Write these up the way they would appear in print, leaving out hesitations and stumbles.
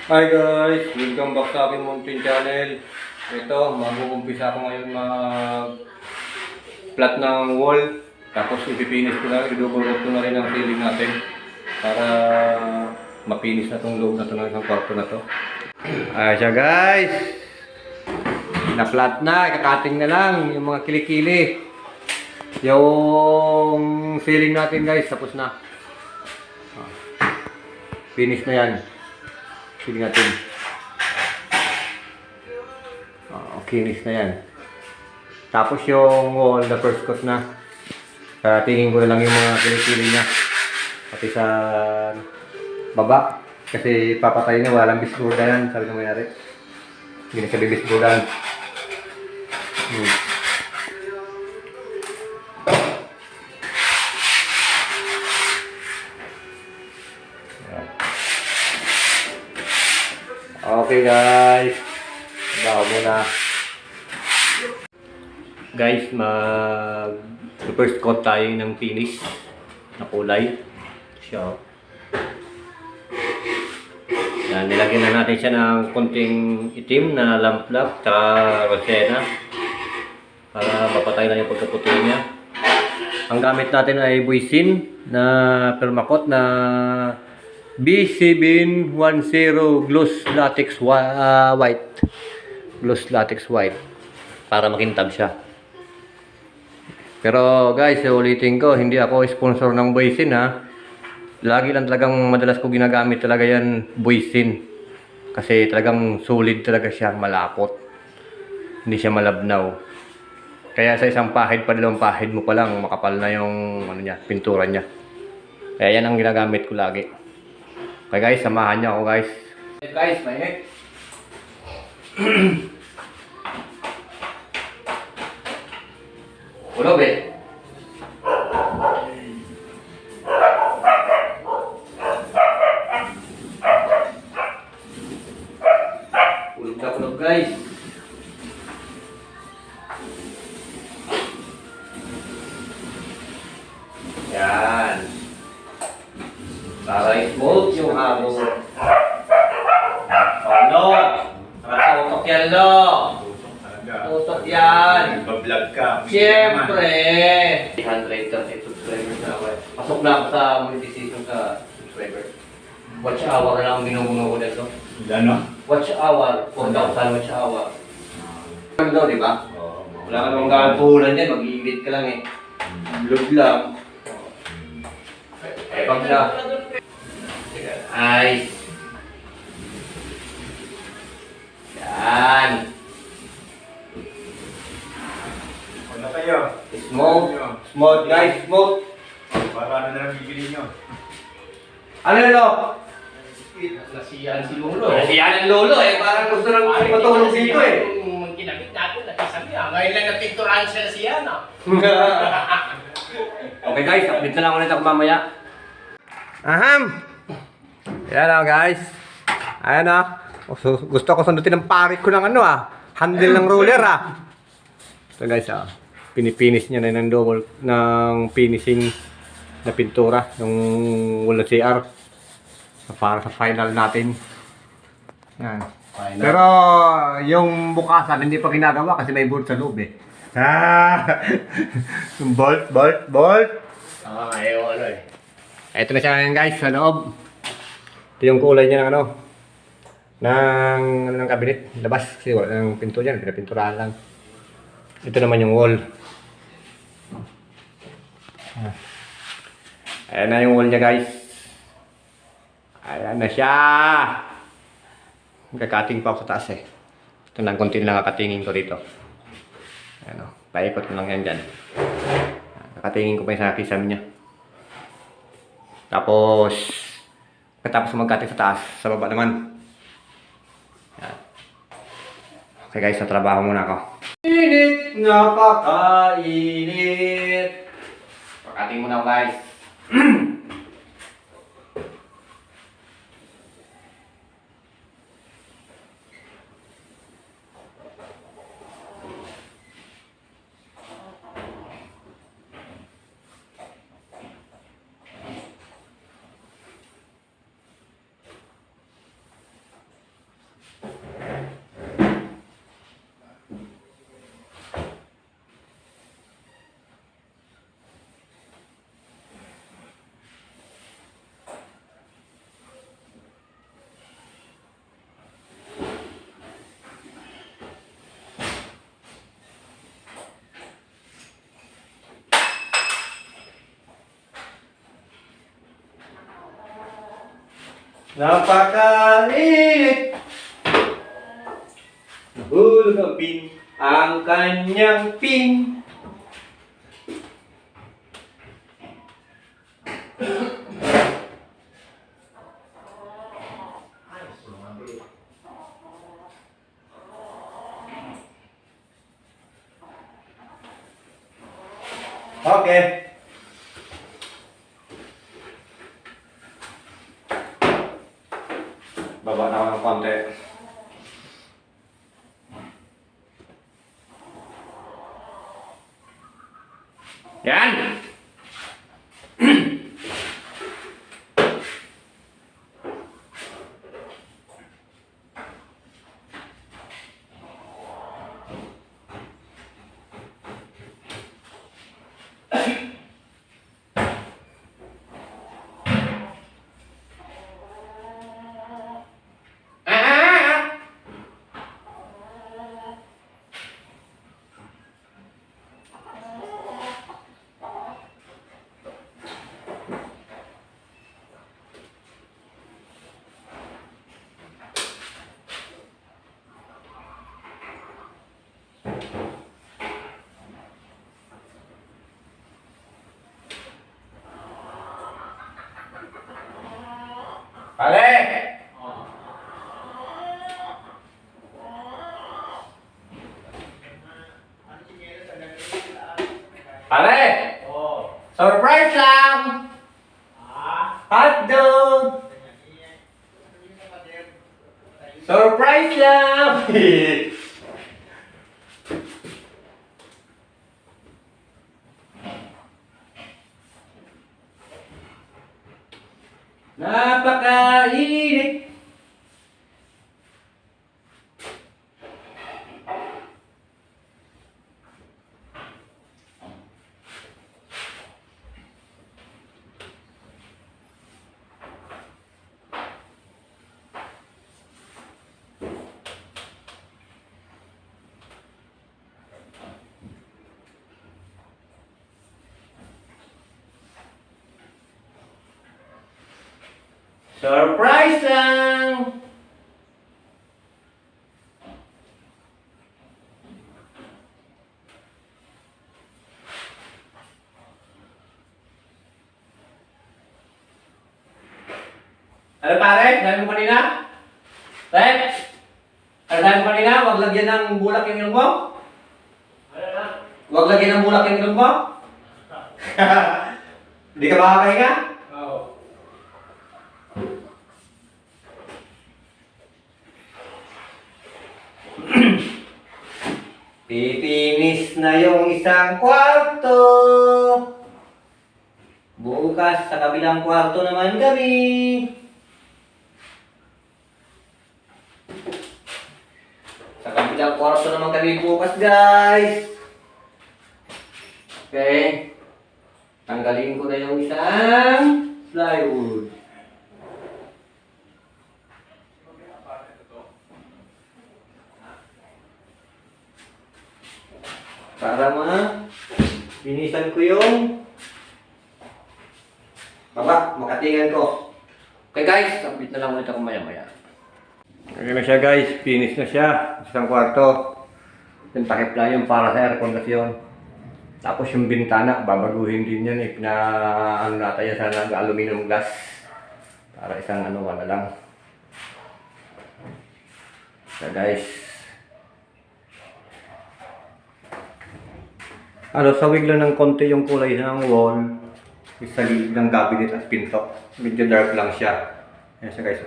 Hi guys! Welcome back sa aking Mountain Channel. Ito, mag-uumpisa ako ngayon mag-flat ng wall. Tapos ipipinis ko na, i-double ko na rin ang ceiling natin para mapinis na itong loob na ito ng isang kwarto na to. Ayan siya guys! Na-flat na, ikakating na lang yung mga kilikili. Yung ceiling natin guys, tapos na. Finish na yan. Ceiling natin. Finish na yan. Tapos yung wall, the first coat na. Tingin ko na lang yung mga kilikili niya. Pati sa baba. Kasi papatay na, walang bisburda yan. Sabi ng mayari. Hindi na siya bibisburdan. Okay guys. Bago muna. Guys, first coat tayo ng finish na kulay. Siya. Yan, nilagyan na natin siya ng konting itim na lamp-lamp tsaka rosena para mapatay na yung pagkaputi niya. Ang gamit natin ay buisin na permacoat na B710 gloss latex white. Gloss latex white para makintab siya. Pero guys, ulitin ko, hindi ako sponsor ng buisin ha. Lagi lang talagang madalas ko ginagamit talaga yan, buisin. Kasi talagang solid talaga siya, malapot. Hindi siya malabnaw. Kaya sa isang pahid pa, dalawang pahid mo pa lang, makapal na yung niya, pintura niya. Kaya yan ang ginagamit ko lagi. Okay guys, samahan niyo ako guys. Hey guys, mainit. Ulo be. Ulog na ulog guys. Yan. Para smooth yung habo. Ano? Nakatutok yan lo. Tutok yan. Nagpa-vlog ka. Siyempre. 330 subscribers na ako. Pasok na ako sa monetization sa subscribers. Watch hour lang ang binubuno ko dito. Ano? Watch hour. 4,000 watch hour. Ano daw, di ba? Oo. Wala ka namang kapulan yan. Mag-iinit ka lang eh. Vlog lang. Eh, pag na. Nice. Yan. Ano kayo? Smooth. Smooth guys, smooth. Para ano na lang bibili nyo? Ano yun, Lo? Nasiyaan si Lolo. Nasiyan ang lolo eh. Parang gusto nang matulog dito eh. Yung ginamit natin, nakisabi ngayon lang napinturahan siya na siya, no? Okay guys, update na lang ulit ako mamaya. Aham! Yan o guys. Ayan o. Gusto ko sundutin ng parik ko ng handle ng roller So guys pinipinis niya na ng double ng finishing na pintura ng wall CR para sa final natin. Yan. Final. Pero yung bukasan hindi pa ginagawa kasi may bolt sa loob eh. Bolt. Ayaw ano eh. Ito na siya ngayon guys sa loob. Ito yung kulay niya ng ng cabinet. Labas kasi wala ng pinto dyan. Pinapinturahan lang. Ito naman yung wall. Ayan na yung wall niya guys. Ayan na siya. Kakating pa ako sa taas eh. Ito na konti lang kakatingin ko dito. Ayan o. Paikot na lang yan dyan. Kakatingin ko pa yung sa kisam niya. Tapos katapos magkating sa taas, sa baba naman. Yan. Okay guys, sa trabaho muna ako. Init, napakainit. Pagkating muna ako guys. Napakainit. Nahulog ang pin, ang kanyang pin. Okay. Baba na ako ng konti. Yan! Pare! Pare! Oh. Surprise lang! Hotdog! Surprise lang! Napakainit! Surprise lang! Ano pare? Sabi mo kanina? Ren? Ano sabi mo kanina? Huwag lagyan ng bulak yung ilong mo? Ano na? Huwag lagyan ng bulak yung ilong mo? Hindi ka makakahinga? Oo. Pipinis na yung isang kwarto. Bukas sa kabilang kwarto naman kami. Sa kabilang kwarto naman kami bukas, guys. Okay. Tanggalin ko na yung isang plywood. Para binisan ko yung baba, makatingan ko. Okay guys, update na lang ulit ako maya-maya. Okay na siya guys, finish na siya. Isang kwarto. Yung takip lang yung para sa air condition. Tapos yung bintana, babaguhin din yan. Ano nata yan sa nag-aluminum glass. Para isang ano, wala lang. So guys. Sawig lang ng konti yung kulay ng wall. Sa gilid ng cabinet at pinto. Medyo dark lang siya. Ayan siya guys.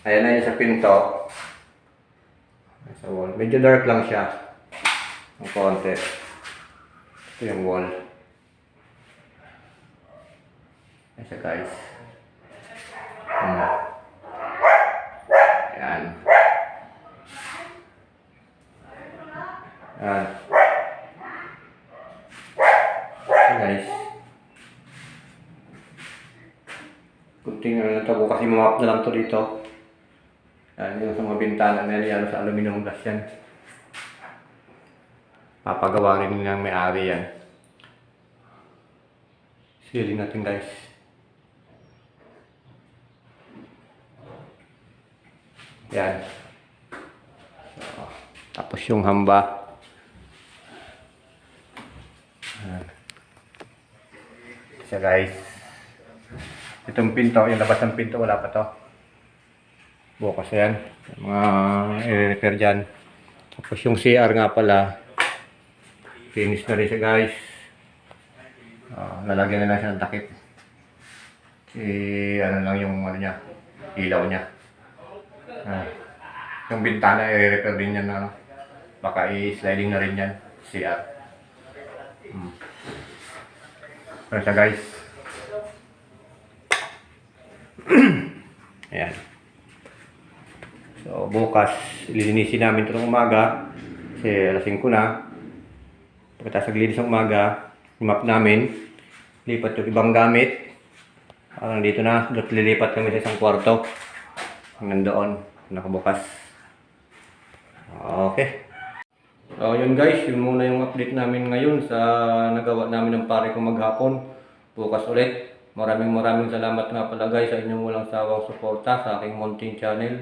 Ayan na yun sa pinto. Sa wall. Medyo dark lang siya. Ang konti. Ito yung wall. Ayan siya guys. Ayan. Ayan. Guys. Kunting na ito kasi mamap na lang to dito. Ayan yung sa mga bintana na yan sa aluminum glass yan. Papagawa rin ng may-ari yan. Ceiling natin guys. Yan. So, tapos yung hamba. Yan. Siya guys. Itong pinto, yung labas ng pinto, wala pa to. Bukas yan. Mga i-repair dyan. Tapos yung CR nga pala, finish na rin siya guys. Lalagyan na lang siya ng takip. Ano lang yung ano niya, ilaw niya. Yung bintana i-repair din yan na ano. Baka i-sliding na rin yan, CR. Ano siya guys. Ayan. So bukas, lilinisin namin ito ng umaga. Kasi alas 5 na. Pagkatapos naglinis ng umaga, map namin. Lipat yung ibang gamit. Parang dito na, lilipat kami sa isang kwarto. Hanggang doon, nakabukas. Okay. So yun guys, yun muna yung update namin ngayon sa nagawa namin ng pare ko maghapon. Bukas ulit. Maraming salamat nga pala guys sa inyong walang sawang suporta sa aking mountain channel.